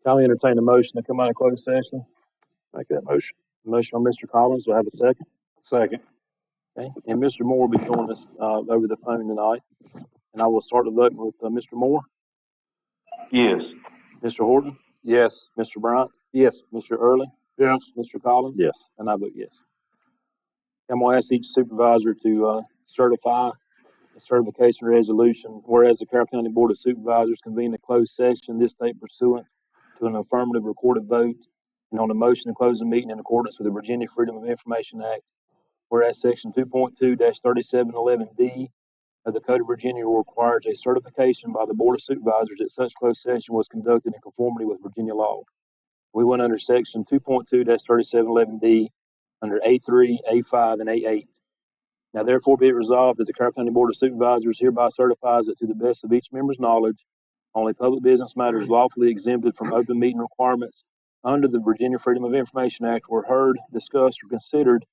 I'll entertain a motion to come out of closed session. Make that motion. Motion on Mr. Collins. Do I have a second? Second. Okay. And Mr. Moore will be joining us over the phone tonight. And I will start the vote with Mr. Moore, Yes. Mr. Horton, Yes. Mr. Bryant, Yes. Mr. Early, Yes. Mr. Collins. Yes. And I vote yes. I'm going to ask each supervisor to certify a certification resolution, whereas the Carroll County Board of Supervisors convened a closed session this day pursuant to an affirmative recorded vote and on a motion to close the meeting in accordance with the Virginia Freedom of Information Act, whereas Section 2.2-3711D of the Code of Virginia requires a certification by the Board of Supervisors that such closed session was conducted in conformity with Virginia law. We went under Section 2.2-3711D under A3, A5, and A8. Now, therefore, be it resolved that the Carroll County Board of Supervisors hereby certifies that to the best of each member's knowledge, only public business matters lawfully exempted from open meeting requirements under the Virginia Freedom of Information Act were heard, discussed, or considered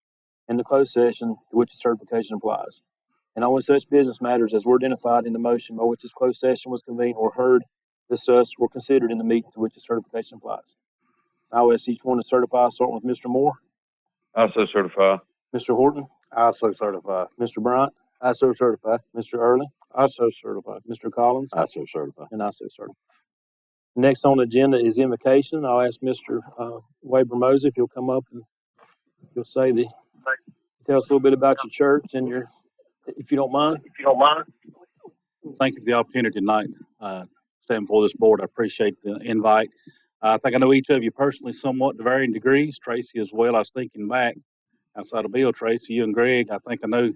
in the closed session to which the certification applies. And only such business matters as were identified in the motion by which this closed session was convened were heard, discussed, or considered in the meeting to which the certification applies. I will ask each one to certify, starting with Mr. Moore. I so certify. Mr. Horton. I so certify. Mr. Bryant. I so certify. Mr. Early. I so certify. Mr. Collins. I so certify. And I so certify. Next on the agenda is invocation. I'll ask Mr. Waber Mosey if you'll come up and you'll say tell us a little bit about your church and if you don't mind. Thank you for the opportunity tonight. Standing before this board, I appreciate the invite. I think I know each of you personally somewhat to varying degrees. Tracy as well. I was thinking back outside of Bill, Tracy, you and Greg. I think I know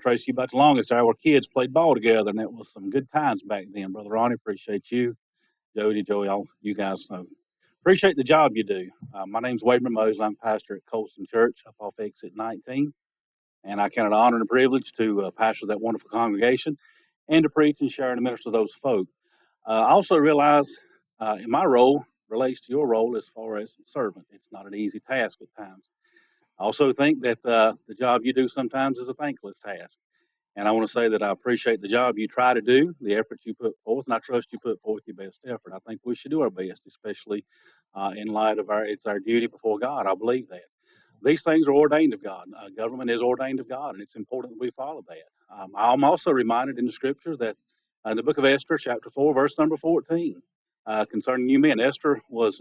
Tracy about the longest. Our kids played ball together, and it was some good times back then. Brother Ronnie, appreciate you. Jody, Joey, all you guys appreciate the job you do. My name's Waber Mosey. I'm pastor at Colston Church up off exit 19. And I count it an honor and a privilege to pastor that wonderful congregation and to preach and share and minister to those folk. I also realize in my role relates to your role as far as servant. It's not an easy task at times. I also think that the job you do sometimes is a thankless task. And I want to say that I appreciate the job you try to do, the efforts you put forth, and I trust you put forth your best effort. I think we should do our best, especially in light of it's our duty before God. I believe that. These things are ordained of God. Government is ordained of God, and it's important that we follow that. I'm also reminded in the scriptures that in the book of Esther, chapter 4, verse number 14, concerning you men, Esther was,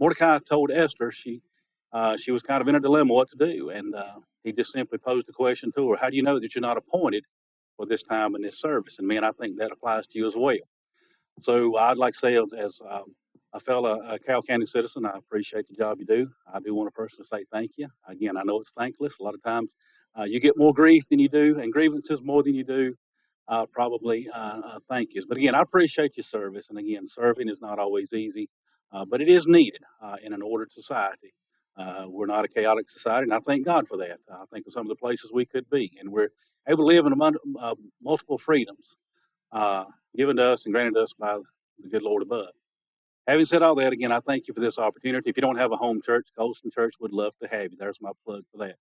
Mordecai told Esther she was kind of in a dilemma what to do, and he just simply posed the question to her, how do you know that you're not appointed for this time in this service? And man, I think that applies to you as well. So I'd like to say as a fellow Carroll County citizen, I appreciate the job you do. I do want to personally say thank you. Again, I know it's thankless. A lot of times you get more grief than you do, and grievances more than you do probably thank yous. But again, I appreciate your service. And again, serving is not always easy, but it is needed in an ordered society. We're not a chaotic society, and I thank God for that. I think of some of the places we could be, and we're able to live in multiple freedoms given to us and granted us by the good Lord above. Having said all that, again, I thank you for this opportunity. If you don't have a home church, Colston Church would love to have you. There's my plug for that.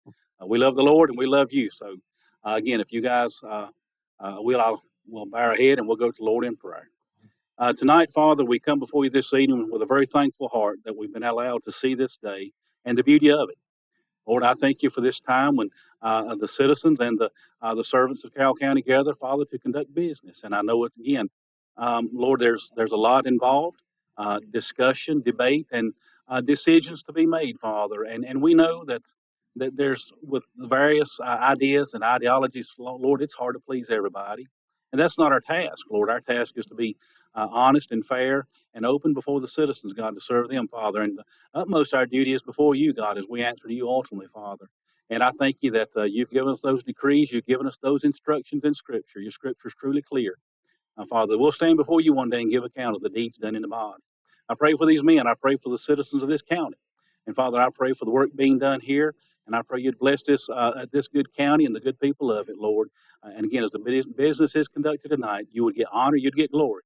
We love the Lord and we love you. So, again, if you guys we'll bow our head and we'll go to the Lord in prayer. Tonight, Father, we come before you this evening with a very thankful heart that we've been allowed to see this day and the beauty of it. Lord, I thank you for this time when the citizens and the servants of Carroll County gather, Father, to conduct business. And I know it's, again, Lord, there's a lot involved. Discussion, debate, and decisions to be made, Father. And we know that there's, with the various ideas and ideologies, Lord, it's hard to please everybody. And that's not our task, Lord. Our task is to be honest and fair and open before the citizens, God, to serve them, Father. And the utmost our duty is before you, God, as we answer to you ultimately, Father. And I thank you that you've given us those decrees. You've given us those instructions in Scripture. Your Scripture is truly clear. Father, we'll stand before you one day and give account of the deeds done in the body. I pray for these men. I pray for the citizens of this county. And Father, I pray for the work being done here. And I pray you'd bless this good county and the good people of it, Lord. And again, as the business is conducted tonight, you would get honor, you'd get glory.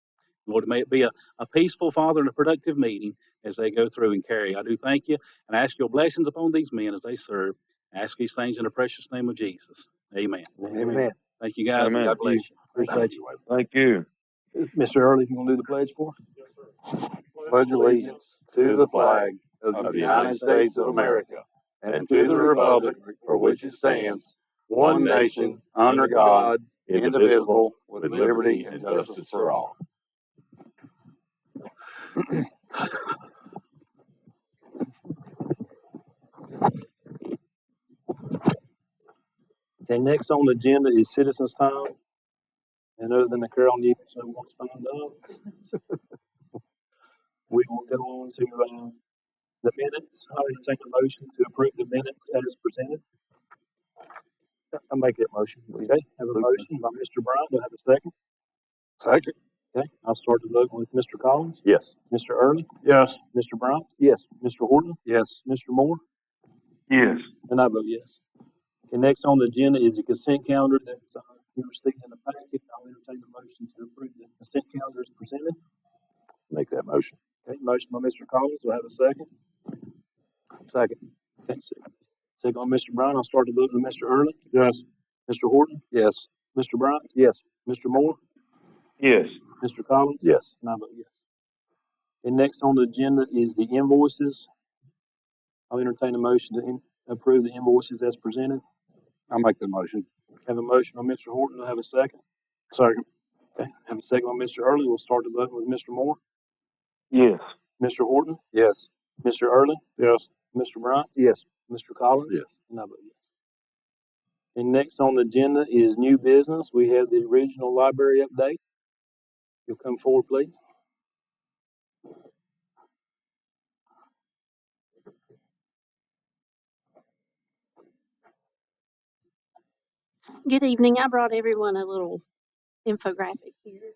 Lord, may it be a peaceful, Father, and a productive meeting as they go through and carry. I do thank you and I ask your blessings upon these men as they serve. I ask these things in the precious name of Jesus. Amen. Amen. Thank you, guys. Amen. And God bless you. Appreciate you. Thank you. Mr. Early, you want to do the pledge for us? pledge allegiance to the flag of the United States of America and to the republic for which it stands, one nation, under God, indivisible, with liberty and justice for all. Okay, next on the agenda is citizens' time. And other than the Carroll news, so won't signed up. We will go on to the minutes. I will take a motion to approve the minutes as presented. I make that motion. Okay, have a motion by Mr. Bryant. Do I have a second? Second. Okay, I'll start the vote with Mr. Collins, Yes. Mr. Early, Yes. Mr. Bryant, Yes. Mr. Horton, Yes. Mr. Moore, Yes. and I vote yes. Okay, next on the agenda is the consent calendar that you received in the packet. I'll entertain the motion to approve the consent calendar as presented. Make that motion. Okay, motion by Mr. Collins. Do I have a second? Second. Okay, second by Mr. Bryant. I'll start the vote with Mr. Early. Yes. Mr. Horton, Yes. Mr. Bryant, Yes. Mr. Moore, Yes. Mr. Collins, Yes. and I vote yes. And next on the agenda is the invoices. I'll entertain a motion to approve the invoices as presented. I make the motion. Have a motion by Mr. Horton. Do I have a second? Second. Okay, have a second by Mr. Early. We'll start the vote with Mr. Moore, Yes. Mr. Horton, Yes. Mr. Early, Yes. Mr. Bryant, Yes. Mr. Collins, Yes. and I vote yes. And next on the agenda is new business. We have the regional library update. You'll come forward, please. Good evening. I brought everyone a little infographic here.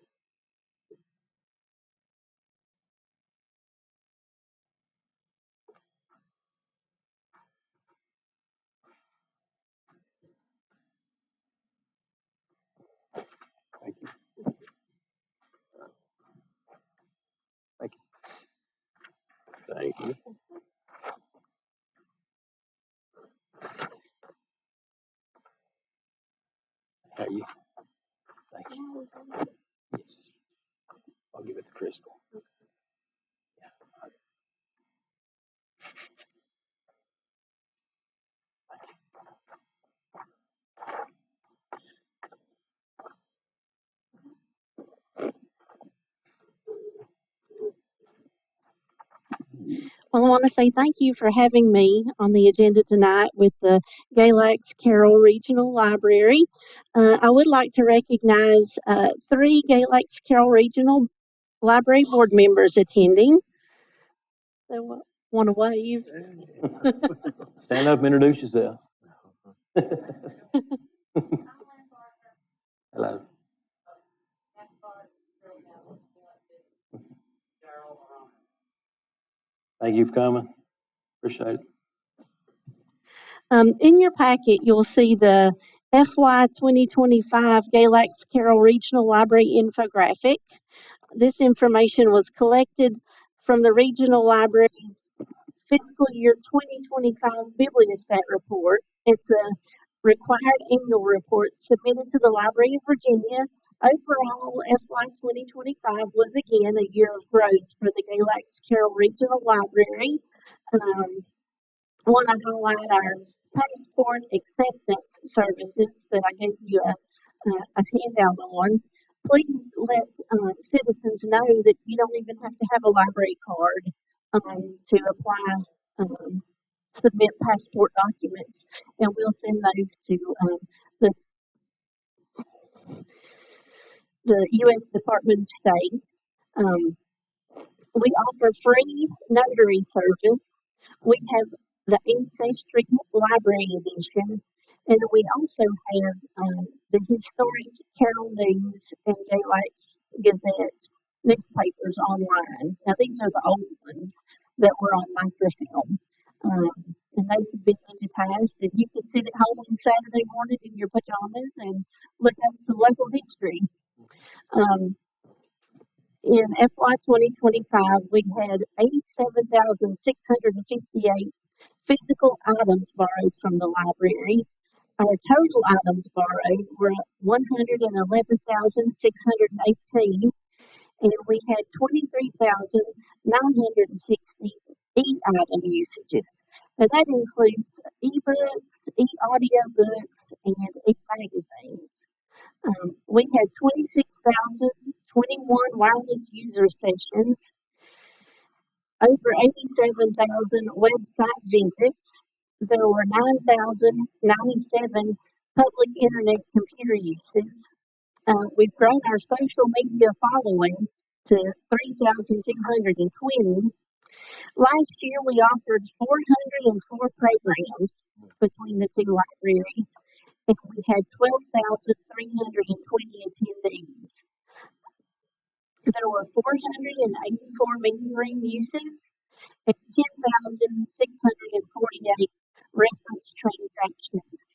Thank you. Thank you. Thank you. How are you? Thank you. Yes. I'll give it to Crystal. Well, I want to say thank you for having me on the agenda tonight with the Galax Carroll Regional Library. I would like to recognize 3 Galax Carroll Regional Library board members attending. They want to wave. Stand up and introduce yourself. Hello. Thank you for coming. Appreciate it. In your packet, you'll see the FY 2025 Galax Carroll Regional Library infographic. This information was collected from the Regional Library's Fiscal Year 2025 Bibliostat Report. It's a required annual report submitted to the Library of Virginia. Overall, FY 2025 was again a year of growth for the Galax Carroll Regional Library. I want to highlight our passport acceptance services that I gave you a handout on. Please let citizens know that you don't even have to have a library card to apply, submit passport documents, and we'll send those to the U.S. Department of State. We offer free notary service. We have the Ancestry Library Edition, and we also have the Historic Carroll News and Galax Gazette newspapers online. Now, these are the old ones that were on microfilm, and those have been digitized, and you can sit at home on Saturday morning in your pajamas and look up some local history. In FY 2025, we had 87,658 physical items borrowed from the library. Our total items borrowed were 111,618, and we had 23,960 e-item usages. And that includes ebooks, e-audiobooks, and e-magazines. We had 26,021 wireless user sessions, over 87,000 website visits. There were 9,097 public internet computer uses. We've grown our social media following to 3,220. Last year, we offered 404 programs between the two libraries, and we had 12,320 attendees. There were 484 meeting room uses and 10,648 reference transactions.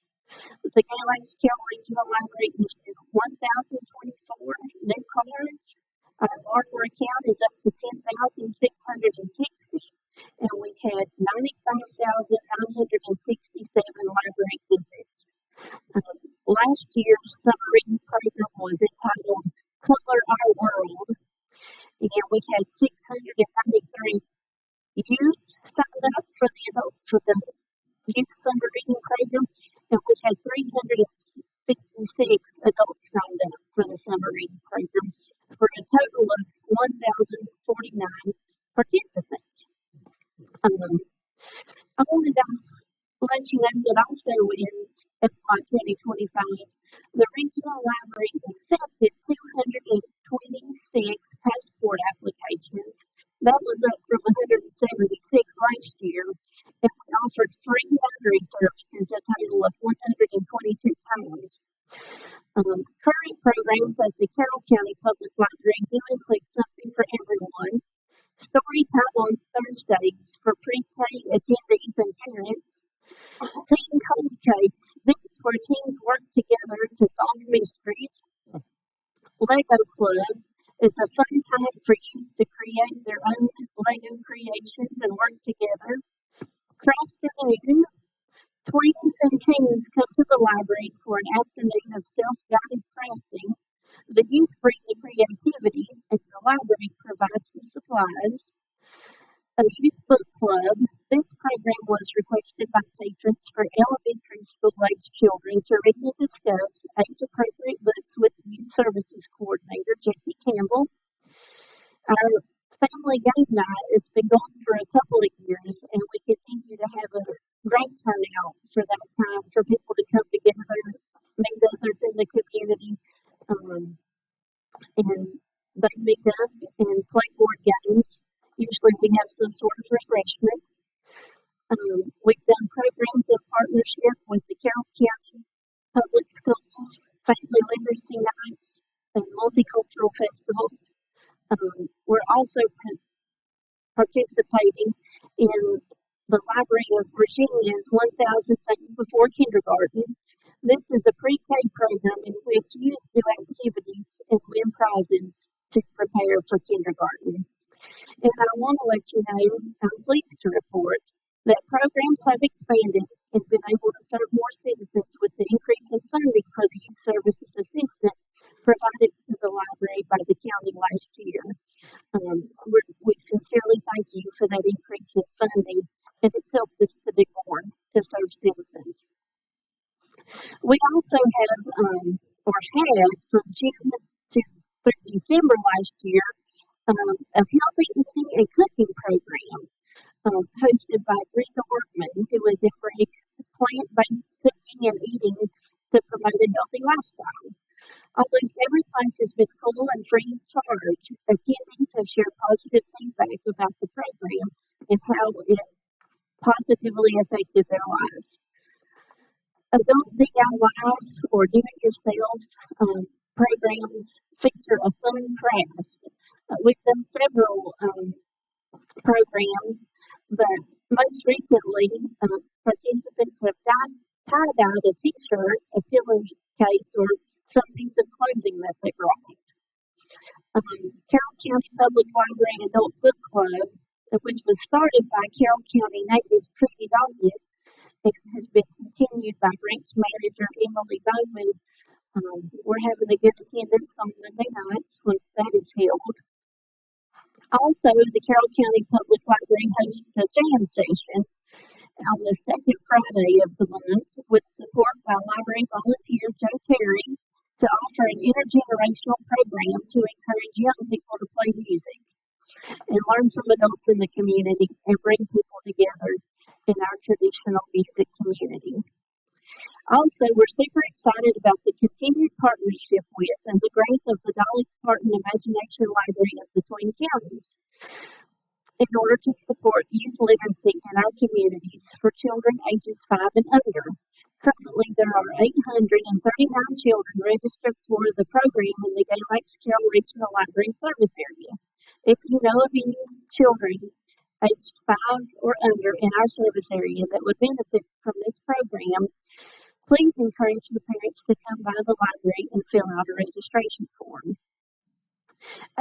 The Galax Carroll Regional Library issued 1,024 new cards. Our marker account is up to 10,660, and we had 95,967 library visits. Last year's summer reading program was entitled Color Our World, and we had 693 youth signed up for the youth summer reading program, and we had 356 adults signed up for the summer reading program, for a total of 1,049 participants. I wanted to let you know that also in FY 2025, the regional library accepted 226 passport applications. That was up from 176 last year, and we offered free notary services a total of 122 times. Current programs at the Carroll County Public Library do include something for everyone. Story time on Thursdays for pre-K attendees and parents. Teen Cold Case. This is where teens work together to solve mysteries. Lego Club is a fun time for youth to create their own Lego creations and work together. Crafternoon. Tweens and teens come to the library for an afternoon of self-guided crafting. The youth bring the creativity, and the library provides the supplies. A youth book club. This program was requested by patrons for elementary school-age children to read and discuss age-appropriate books with Youth Services Coordinator Jessie Campbell. Our family game night, it's been going for a couple of years, and we continue to have a great turnout for that time for people to come together, meet others in the community, and they meet up and play board games. Usually we have some sort of refreshments. We've done programs in partnership with the Carroll County Public Schools, Family Literacy Nights, and multicultural festivals. We're also participating in the Library of Virginia's 1,000 Things Before Kindergarten. This is a pre-K program in which youth do activities and win prizes to prepare for kindergarten. And I want to let you know, I'm pleased to report that programs have expanded and been able to serve more citizens with the increase in funding for the Youth Services Assistant provided to the library by the county last year. We sincerely thank you for that increase in funding, and it's helped us to do more to serve citizens. We also have, or had from June through December last year, a healthy eating and cooking program hosted by Brenda Workman, who has embraced plant-based cooking and eating to promote a healthy lifestyle. Almost every class has been full and free of charge. Attendees have shared positive feedback about the program and how it positively affected their lives. Adult DIY or do-it-yourself programs feature a fun craft. We've done several programs, but most recently, participants have tie-dyed a t-shirt, a pillowcase, or some piece of clothing that they brought. Carroll County Public Library Adult Book Club, which was started by Carroll County native Trudy Doggett and has been continued by branch manager Emily Bowman. We're having a good attendance on Monday nights when that is held. Also, the Carroll County Public Library hosts a jam station on the second Friday of the month with support by library volunteer Joe Terry to offer an intergenerational program to encourage young people to play music and learn from adults in the community and bring people together in our traditional music community. Also, we're super excited about the continued partnership with and the growth of the Dolly Parton Imagination Library of the Twin Counties in order to support youth literacy in our communities for children ages 5 and under. Currently, there are 839 children registered for the program in the Gay Lakes Carroll Regional Library Service Area. If you know of any children aged 5 or under in our service area that would benefit from this program, please encourage the parents to come by the library and fill out a registration form.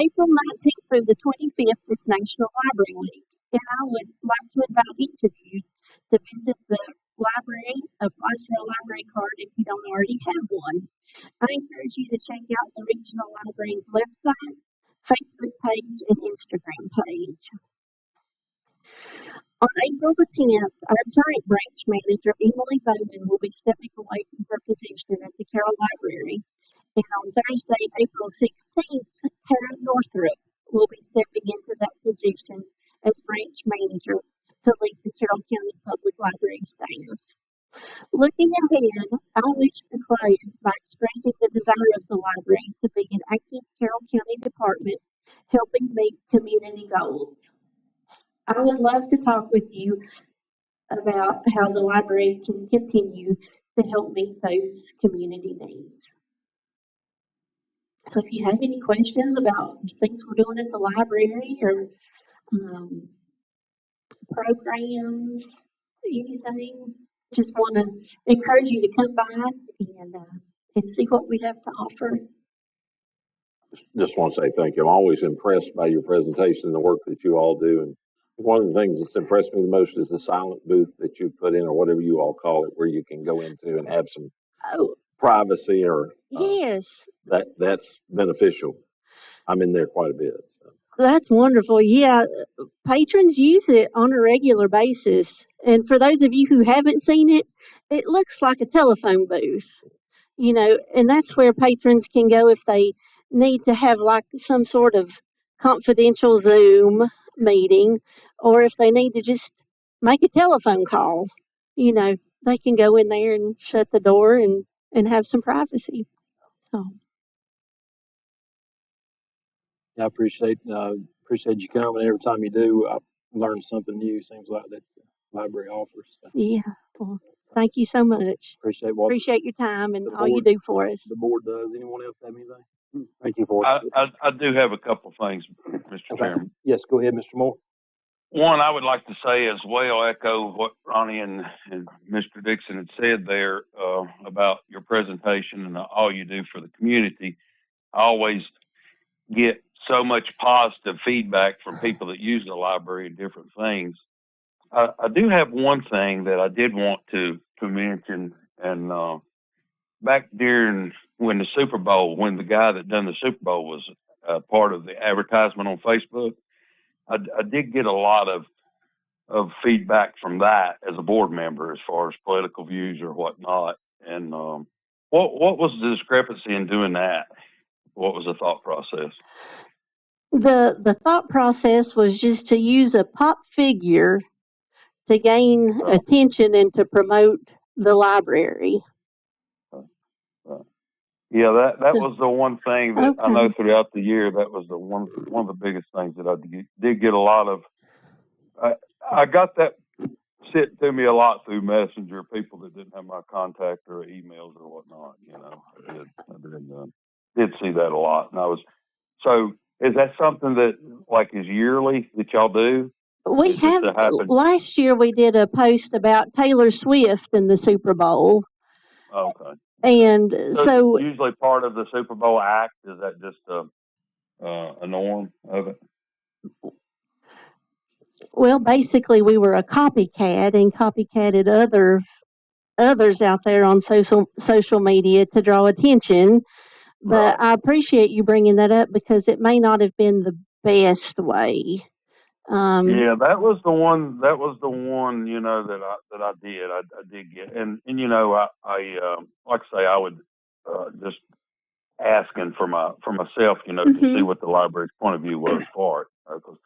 April 19th through the 25th is National Library Week, and I would like to invite each of you to visit the library, apply for a library card if you don't already have one. I encourage you to check out the regional library's website, Facebook page, and Instagram page. On April the 10th, our current branch manager, Emily Bowman, will be stepping away from her position at the Carroll Library. And on Thursday, April 16th, Karen Northrup will be stepping into that position as branch manager to lead the Carroll County Public Library staff. Looking ahead, I wish to close by expressing the desire of the library to be an active Carroll County department helping meet community goals. I would love to talk with you about how the library can continue to help meet those community needs. So if you have any questions about things we're doing at the library or programs, anything, just want to encourage you to come by and see what we have to offer. Just want to say thank you. I'm always impressed by your presentation and the work that you all do. And one of the things that's impressed me the most is the silent booth that you put in, or whatever you all call it, where you can go into and have some privacy or yes, that's beneficial. I'm in there quite a bit. So. That's wonderful. Yeah, patrons use it on a regular basis. And for those of you who haven't seen it, it looks like a telephone booth, and that's where patrons can go if they need to have like some sort of confidential Zoom meeting, or if they need to just make a telephone call, they can go in there and shut the door and have some privacy. So. I appreciate you coming. Every time you do, I learn something new. Seems like that the library offers. So. Yeah. Well, thank you so much. Appreciate your time and all you do for us. The board does. Anyone else have anything? Thank you for it. I do have a couple of things, Mr. Chairman. Yes, go ahead, Mr. Moore. One, I would like to say as well, echo what Ronnie and Mr. Dixon had said there about your presentation and all you do for the community. I always get so much positive feedback from people that use the library and different things. I do have one thing that I did want to mention, and back during when the Super Bowl, when the guy that done the Super Bowl was part of the advertisement on Facebook, I did get a lot of feedback from that as a board member as far as political views or whatnot. And what was the discrepancy in doing that? What was the thought process? The thought process was just to use a pop figure to gain attention and to promote the library. Yeah, that was the one thing that I know throughout the year. That was the one of the biggest things that I did get a lot of. I got that sent to me a lot through Messenger. People that didn't have my contact or emails or whatnot. I did see that a lot, and so. Is that something that is yearly that y'all do? We have. Last year we did a post about Taylor Swift and the Super Bowl. Okay. And so usually part of the Super Bowl act, is that just a norm of it? Well, basically we were a copycat and copycatted others out there on social media to draw attention. But right. I appreciate you bringing that up because it may not have been the best way. Yeah, that was the one. That was the one. You know that I did. I did get, and you know I like I say I would just asking for myself. You know, to see Mhm. what the library's point of view was for it. Because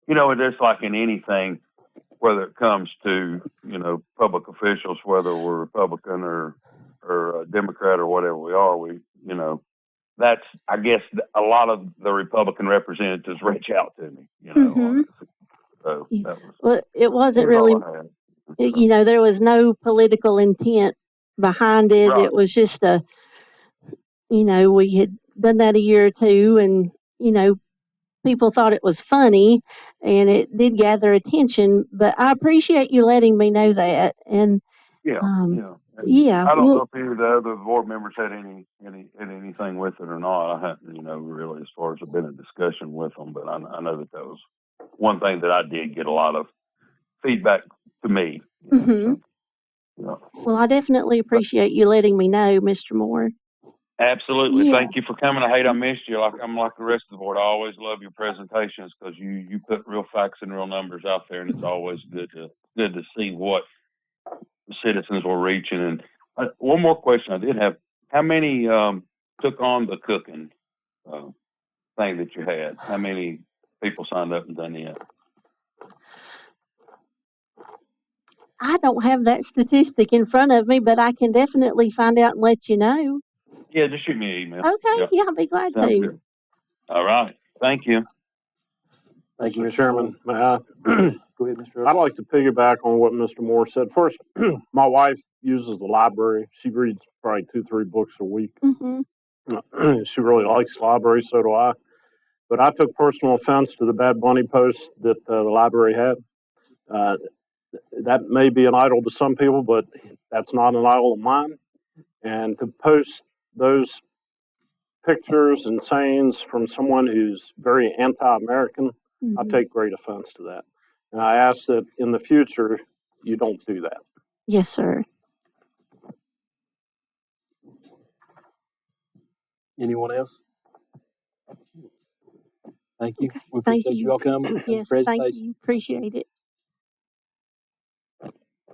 you know, it's like in anything, whether it comes to public officials, whether we're Republican or Democrat or whatever we are, we that's I guess a lot of the Republican representatives reach out to me. On Mhm. it. So Yeah. that was. Well, it wasn't That's really, all I had. you know, there was no political intent behind it. Right. It was just we had done that a year or two, and you know, people thought it was funny, and it did gather attention. But I appreciate you letting me know that. And Yeah. um, Yeah. And yeah, I don't know well, if any of the other board members had anything with it or not. I hadn't, really as far as been a discussion with them, but I know that was one thing that I did get a lot of feedback to me. hmm So, yeah. well, I definitely But appreciate you letting me know, Mr. Moore. absolutely. Yeah. Thank you for coming. I hate I missed you. I'm like the rest of the board. I always love your presentations because you put real facts and real numbers out there, and it's always good to see what the citizens were reaching. And one more question I did have: how many took on the cooking thing that you had? How many people signed up and done it? I don't have that statistic in front of me, but I can definitely find out and let you know. Yeah, just shoot me an email. Okay, Yeah, yeah, I'll be glad sounds to. good. All right. Thank you. Thank you, Mr. Mr. Chairman, may I? Go ahead, Mr. I'd Russell. like to piggyback on what Mr. Moore said. First, my wife uses the library. She reads probably 2-3 books a week. Hmm. She really likes the library, so do I. But I took personal offense to the Bad Bunny post that the library had. Uh, that may be an idol to some people, but that's not an idol of mine. And to post those pictures and sayings from someone who's very anti-American, I take great offense to that. And I ask that in the future you don't do that. Yes, sir. Anyone else? Thank you. Okay. We Thank appreciate you you. all coming and the Yes, thank presentation. you. Appreciate it.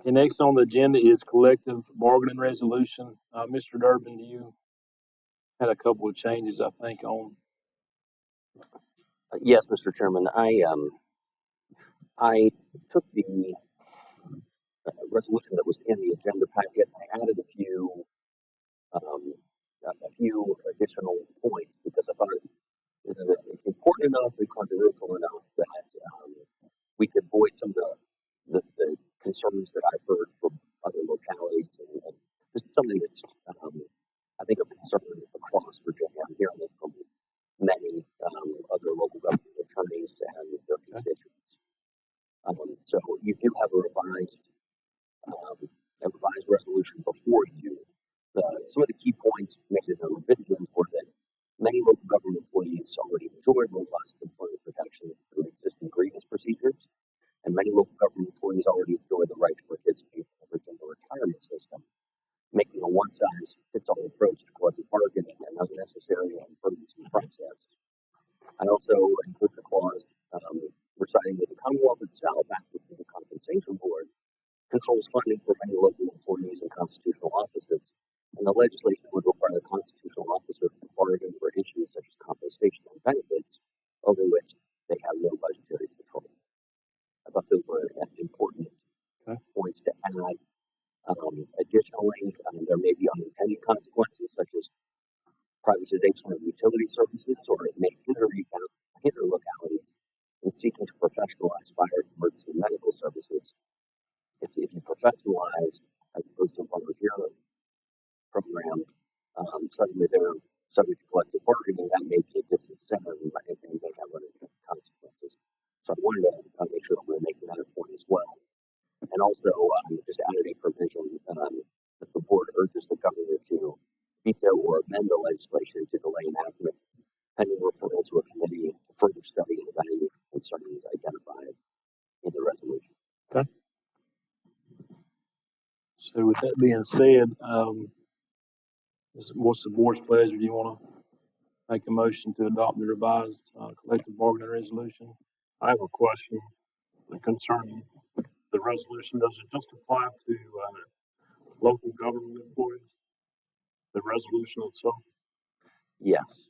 And next on the agenda is collective bargaining resolution. Mr. Durbin, you had a couple of changes, I think, on. Yes, Mr. Chairman. I took the resolution that was in the agenda packet. I added a few additional points because I thought this is important enough and controversial enough that we could voice some of the concerns that I've heard from other localities, and this is something that's I think a concern across Virginia. I'm hearing it from many other local government attorneys and their constituents. So you do have a revised resolution before you. Some of the key points made in the revisions were that many local government employees already enjoy robust employment protections through existing grievance procedures, and many local government employees already enjoy the right to participate in the Virginia retirement system, making a one-size-fits-all approach to collective bargaining an unnecessary and burdensome process. I also included a clause reciting that the Commonwealth itself, acting through the Compensation Board, controls funding for many local employees and constitutional offices, and the legislation would require the constitutional officer to bargain for issues such as compensation and benefits over which they have no budgetary control. I thought those were important points to add. Additionally, there may be unintended consequences such as privatization of utility services, or it may hinder localities in seeking to professionalize fire and emergency medical services. If you professionalize as opposed to a volunteer program, suddenly they're subject to collective bargaining. That may be a disincentive and may have unintended consequences. So I wanted to make sure that we're making that a point as well. And also, just added a provision that the board urges the governor to veto or amend the legislation to delay enactment pending referral to a committee to further study and evaluate concerns identified in the resolution. Okay. So with that being said, what's the board's pleasure? Do you want to Make a motion to adopt the revised collective bargaining resolution. I have a question concerning the resolution. Does it just apply to local government employees? The resolution itself? Yes.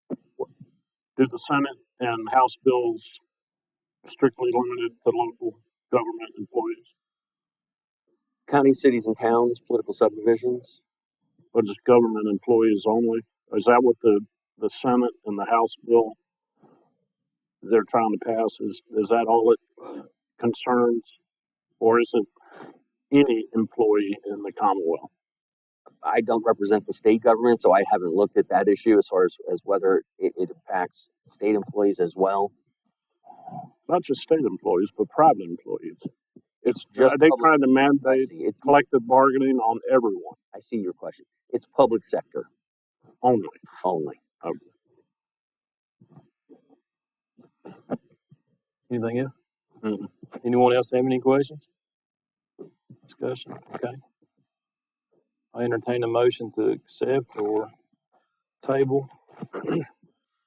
Do the Senate and House bills strictly limited to local government employees, County, cities, and towns, political subdivisions. or just government employees only? Is that what the Senate and the House bill they're trying to pass is that all it concerns, or is it any employee in the Commonwealth? I don't represent the state government, so I haven't looked at that issue as far as whether it impacts state employees as well. Not just state employees, but private employees. It's just Are they public- trying to I mandate see. collective bargaining on everyone I see your question. It's public sector only? only. Okay. Anything else? Mhm. Anyone else have any questions? Discussion? Okay. I entertain a motion to accept or table.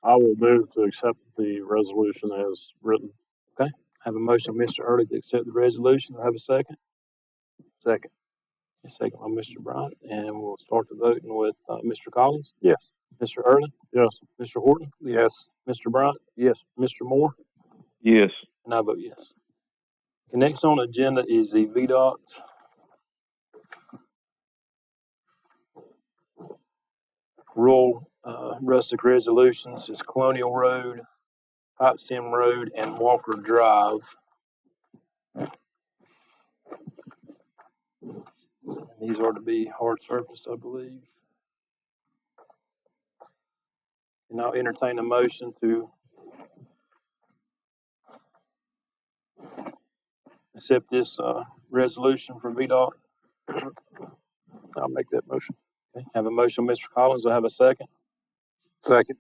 I will move to accept the resolution as written. I have a motion by Mr. Early to accept the resolution. I have a second. Second. A second by Mr. Bryant, and we'll start the voting with Mr. Collins, Yes. Mr. Early, Yes. Mr. Horton, Yes. Mr. Bryant, Yes. Mr. Moore, Yes. and I vote yes. The next on the agenda is the VDOT rural rustic resolutions. It's Colonial Road, Pipestem Road, and Walker Drive. And these are to be hard surface, I believe. And I'll entertain a motion to accept this resolution from VDOT. I'll make that motion. Okay. Have a motion, Mr. Collins. I have a second. Second.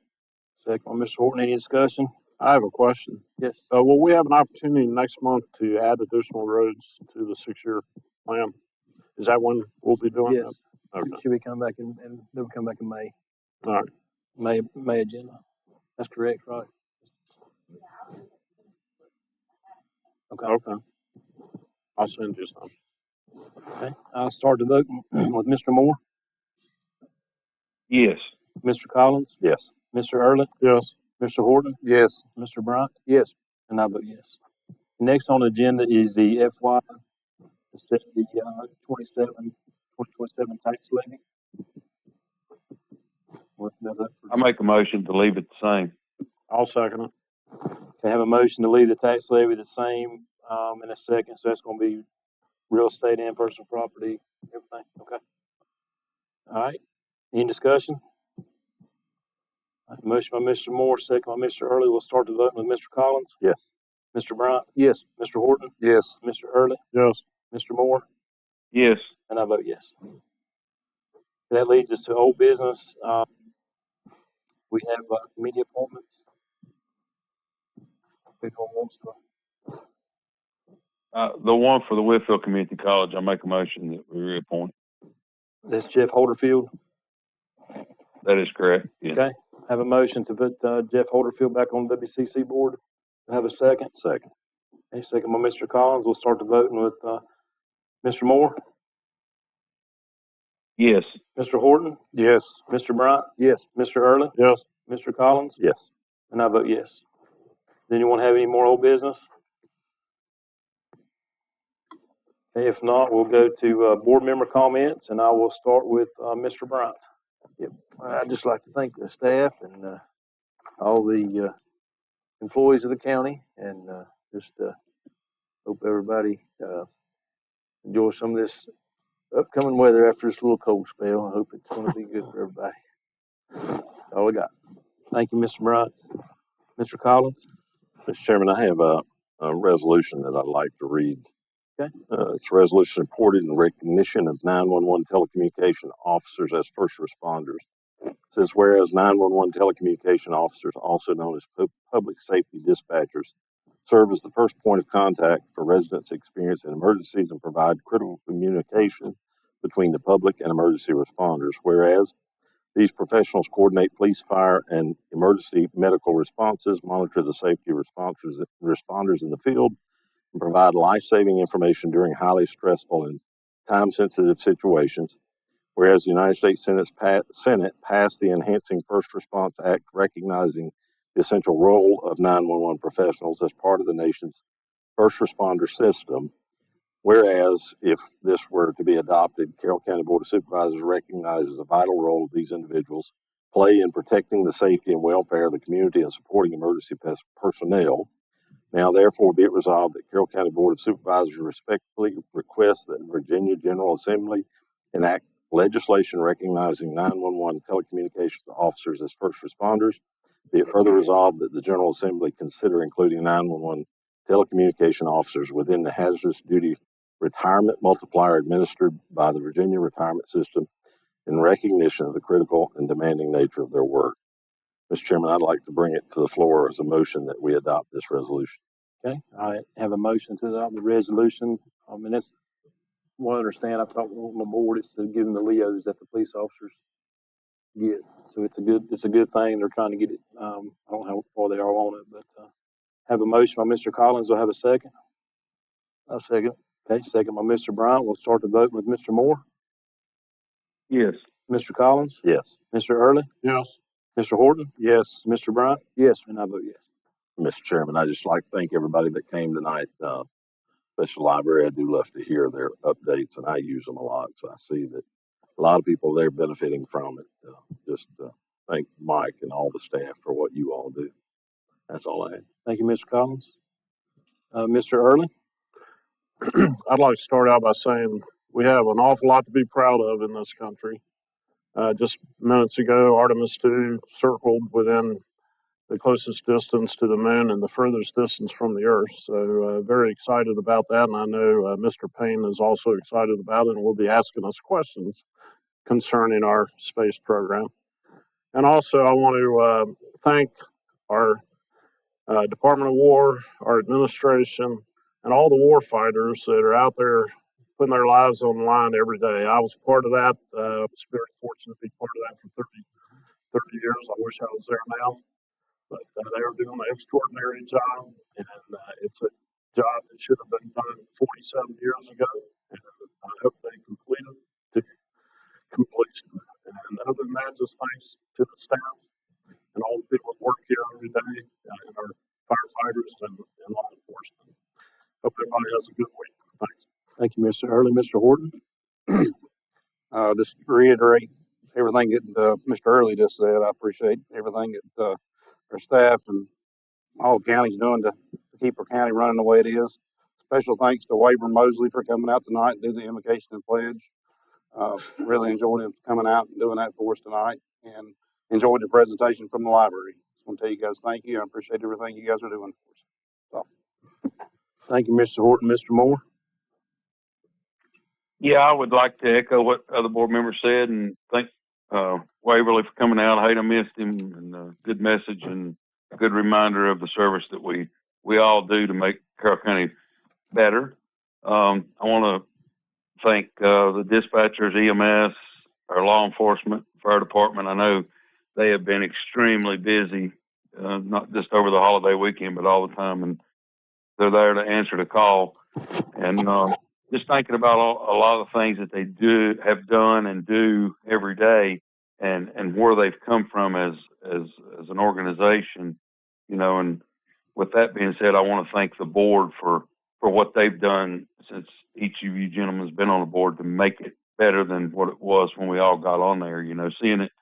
Second by Mr. Horton. Any discussion? I have a question. Yes. Will we have an opportunity next month to add additional roads to the 6-year plan? Is that when we'll be doing Yes. that? Okay. Should we come back and they'll come back in May? All right. May agenda. That's correct, right? Okay. Okay. I'll send you some. Okay. I'll start the vote with Mr. Moore, Yes. Mr. Collins, Yes. Mr. Early, Yes. Mr. Horton, Yes. Mr. Bryant, Yes. and I vote yes. Next on the agenda is the FY, the 2027 tax levy. I make a motion to leave it the same. I'll second it. Okay, have a motion to leave the tax levy the same in a second. So that's going to be real estate and personal property, everything. Okay. All right. Any discussion? All right, motion by Mr. Moore, second by Mr. Early. We'll start the vote with Mr. Collins, Yes. Mr. Bryant, Yes. Mr. Horton, Yes. Mr. Early, Yes. Mr. Moore, Yes. and I vote yes. That leads us to old business. We have committee appointments. If anyone wants to. The one for the Whitfield Community College, I make a motion that we reappoint. That's Jeff Holderfield. That is correct. Yeah. Okay. Have a motion to put Jeff Holderfield back on the WCC board. Have a second. Second. A second by Mr. Collins. We'll start the voting with Mr. Moore, Yes. Mr. Horton, Yes. Mr. Bryant, Yes. Mr. Early, Yes. Mr. Collins, Yes. and I vote yes. Does anyone have any more old business? Okay, if not, we'll go to board member comments, and I will start with Mr. Bryant. I'd just like to thank the staff and all the employees of the county, and just hope everybody enjoys some of this upcoming weather after this little cold spell. I hope it's going to be good for everybody. That's all I got. Thank you, Mr. Bryant. Mr. Collins? Mr. Chairman, I have a resolution that I'd like to read. Okay. It's a resolution supported in recognition of 911 telecommunication officers as first responders. It says, whereas 911 telecommunication officers, also known as public safety dispatchers, serve as the first point of contact for residents experiencing emergencies and provide critical communication between the public and emergency responders. Whereas These professionals coordinate police, fire, and emergency medical responses, monitor the safety of responders in the field, and provide life-saving information during highly stressful and time-sensitive situations. Whereas the United States Senate passed the Enhancing First Response Act recognizing the essential role of 911 professionals as part of the nation's first responder system. Whereas, if this were to be adopted, Carroll County Board of Supervisors recognizes the vital role these individuals play in protecting the safety and welfare of the community and supporting emergency personnel. Now, therefore, be it resolved that Carroll County Board of Supervisors respectfully requests that the Virginia General Assembly enact legislation recognizing 911 telecommunications officers as first responders. Be it further resolved that the General Assembly consider including 911 telecommunication officers within the hazardous duty retirement multiplier administered by the Virginia retirement system in recognition of the critical and demanding nature of their work. Mr. Chairman, I'd like to bring it to the floor as a motion that we adopt this resolution. Okay, I have a motion to adopt the resolution. I mean, that's what I understand. I've talked on the board. It's to give them the LEOs that the police officers get. So it's a good thing. They're trying to get it. I don't know how far they are on it, but have a motion by Mr. Collins. Will have a second. I'll second. Okay, second by Mr. Bryant. We'll start the vote with Mr. Moore, Yes. Mr. Collins, Yes. Mr. Early, Yes. Mr. Horton, Yes. Mr. Bryant, Yes. and I vote yes. Mr. Chairman, I just like to thank everybody that came tonight. Special library, I do love to hear their updates, and I use them a lot. So I see that a lot of people there benefiting from it. Thank Mike and all the staff for what you all do. That's all I have. Thank you, Mr. Collins. Mr. Early. I'd like to start out by saying we have an awful lot to be proud of in this country. Just minutes ago, Artemis 2 circled within the closest distance to the moon and the furthest distance from the Earth. So very excited about that. And I know Mr. Payne is also excited about it and will be asking us questions concerning our space program. And also I want to thank our Department of War, our administration, and all the war fighters that are out there putting their lives on the line every day. I was part of that. I was very fortunate to be part of that for 30 years. I wish I was there now. But they are doing an extraordinary job, and it's a job that should have been done 47 years ago, and I hope they complete it to completion. And other than that, just thanks to the staff and all the people that work here every day, and our firefighters and law enforcement. Hope everybody has a good week. Thanks. Thank you, Mr. Early. Mr. Horton. Just reiterate everything that Mr. Early just said. I appreciate everything that our staff and all the county's doing to keep our county running the way it is. Special thanks to Wayburn Mosley for coming out tonight and do the invocation and pledge. Really enjoyed him coming out and doing that for us tonight, and enjoyed the presentation from the library. Just want to tell you guys thank you. I appreciate everything you guys are doing for us. So. Thank you, Mr. Horton. Mr. Moore. Yeah, I would like to echo what other board members said and thank Waverly for coming out. I hate I missed him, and good message and a good reminder of the service that we all do to make Carroll County better. I want to thank the dispatchers, EMS, our law enforcement, fire department. I know they have been extremely busy, not just over the holiday weekend, but all the time, and they're there to answer the call. And just thinking about a lot of the things that they have done and do every day, and where they've come from as an organization, and with that being said, I want to thank the board for what they've done since each of you gentlemen has been on the board to make it better than what it was when we all got on there. Seeing it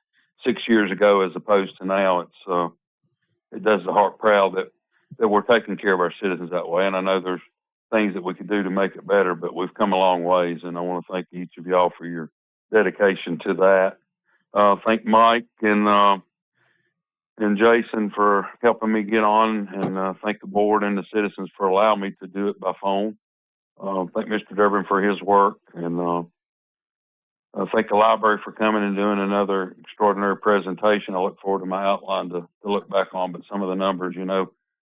6 years ago as opposed to now, it does the heart proud that we're taking care of our citizens that way. And I know there's things that we could do to make it better, but we've come a long ways, and I want to thank each of y'all for your dedication to that. Thank Mike and Jason for helping me get on, and thank the board and the citizens for allowing me to do it by phone. Thank Mr. Durbin for his work, and thank the library for coming and doing another extraordinary presentation. I look forward to my outline to look back on, but some of the numbers,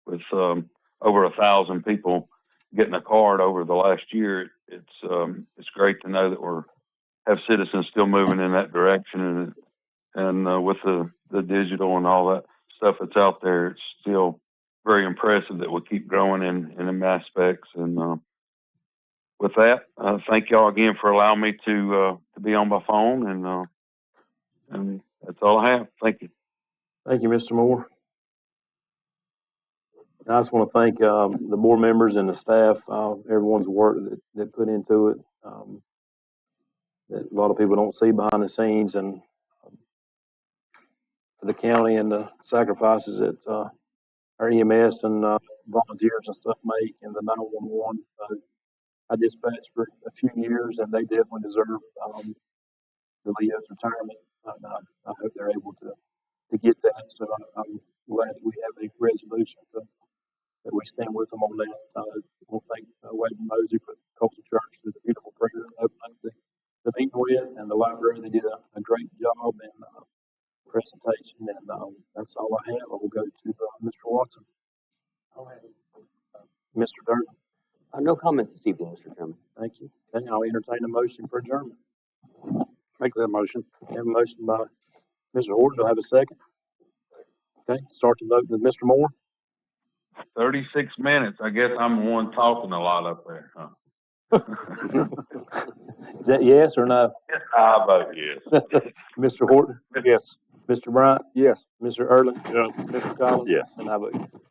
with over 1,000 people getting a card over the last year, it's great to know that have citizens still moving in that direction, and and with the digital and all that stuff that's out there, it's still very impressive that we keep growing in them aspects. And with that, thank y'all again for allowing me to be on my phone, and that's all I have. Thank you. Thank you, Mr. Moore. And I just want to thank the board members and the staff, everyone's work that put into it. That a lot of people don't see behind the scenes, and for the county and the sacrifices that our EMS and volunteers and stuff make, and the 911. I dispatched for a few years, and they definitely deserve the Leo's retirement. I hope they're able to get that. So I'm glad that we have a resolution that we stand with them on that. I want to thank Wade and Mosey for Coastal Church for the beautiful prayer and opening up the meeting with, and the library. They did a great job and presentation, and that's all I have. I will go to Mr. Watson. Mr. Durden. No comments this evening, Mr. Chairman. Thank you. Okay, I'll entertain a motion for adjournment. Make that motion. I have a motion by Mr. Horton. Do I have a second? Okay, start the vote with Mr. Moore. 36 minutes. I guess I'm the one talking a lot up there, huh? Is that yes or no? I vote yes. Mr. Horton, Yes. Mr. Bryant, Yes. Mr. Early, Yeah. Mr. Collins? Yes. And I vote yes.